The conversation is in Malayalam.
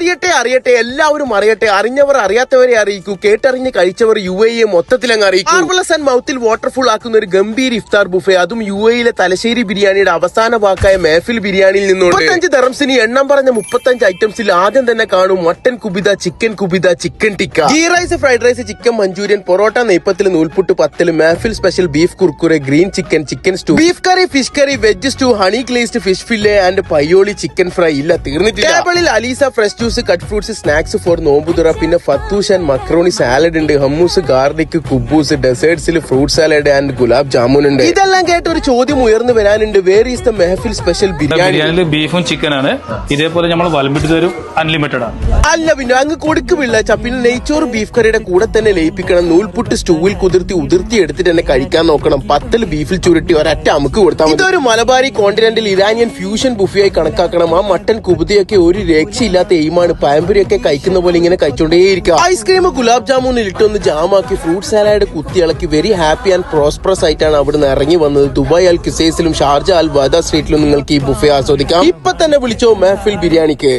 അറിയട്ടെ എല്ലാവരും അറിയട്ടെ. അറിഞ്ഞവർ അറിയാത്തവരെ അറിയിക്കൂ. കേട്ടറിഞ്ഞ് കഴിച്ചവർ UAE മൊത്തത്തിൽ അങ്ങ് അറിയിക്കും. മാർവലസ് ആൻഡ് മൗത്തിൽ വാട്ടർഫുൾ ആക്കുന്ന ഒരു ഗംഭീർ ഇഫ്താർ ബുഫേ, അതും UAE തലശ്ശേരി ബിരിയാണിയുടെ അവസാന വാക്കായ മെഹഫിൽ ബിരിയാണിയിൽ നിന്നുണ്ട്. 35 ദറംസിന് എണ്ണം പറഞ്ഞ 35 ഐറ്റംസിൽ ആദ്യം തന്നെ കാണും മട്ടൻ കുബിത, chicken tikka, ghee rice, fried rice, chicken Manchurian, parotta, നെയ്പ്പത്തിൽ, നൂൽപുട്ട്, പത്തൽ, Mehfil special beef Kurkure, green chicken stew, beef curry, fish curry, veg stew, honey glazed fish fillet and Payyoli chicken fry. ഇല്ല, തീർന്നിട്ടില്ല. ടേബിളിൽ അലീസ fresh juice, cut fruits, snacks for നോമ്പുതുറ, പിന്നെ ഫത്തൂഷ് ആൻഡ് മക്രോണി സാലഡ് ഉണ്ട്, ഹമ്മൂസ്, ഗാർലിക്, കുബൂസ്, ഡെസേർട്സിൽ fruit salad and gulab jamun ഉണ്ട്. ഇതെല്ലാം കേട്ട് ഒരു ചോദ്യം ഉയർന്നു വരാനുണ്ട്, where is the Mehfil special biryani? ബീഫും ചിക്കനാണ്. ഇതേപോലെ നമ്മൾ വലമ്പിട്ട് തരും, അൺലിമിറ്റഡ് ആണ്. അല്ല, പിന്നെ അങ്ങ് കൊടുക്കുവില്ല. പിന്നെ നെയ്ച്ചോറ് ബീഫ് കറിയുടെ കൂടെ തന്നെ ലയിപ്പിക്കണം. നൂൽപുട്ട് സ്റ്റൂവിൽ ഉതിർത്തി എടുത്തിട്ട് തന്നെ കഴിക്കാൻ നോക്കണം. പത്തൽ ബീഫിൽ ചുരുട്ടി ഒരറ്റ അമുക്ക് കൊടുത്താൽ മതി. ഇതൊരു മലബാരി കോണ്ടിനെന്റൽ ഇറാനിയൻ ഫ്യൂഷൻ ബുഫിയായി കണക്കാക്കണം. ആ മട്ടൻ കുബുതിയൊക്കെ ഒരു രക്ഷയില്ലാത്ത എയിമാണ്. പഴംപൊരിയൊക്കെ കഴിക്കുന്ന പോലെ ഇങ്ങനെ കഴിച്ചോണ്ടേയിരിക്കുക. ഐസ്ക്രീം ഗുലാബ് ജാമുനിൽ ഇട്ടൊന്ന് ജാമാക്കി ഫ്രൂട്ട് സാലഡ് കുത്തിയിളക്കി വെരി ഹാപ്പി ആൻഡ് പ്രോസ്പറസ് ആയിട്ടാണ് അവിടുന്ന് ഇറങ്ങി വന്നത്. ദുബായ് അൽ കിസൈസിലും ഷാർജ അൽ വാദ സ്ട്രീറ്റിലും നിങ്ങൾക്ക് ഈ ബുഫേ ആസ്വദിക്കാം. ഇപ്പൊ തന്നെ വിളിച്ചോ മെഹഫിൽ ബിരിയാണിക്ക്.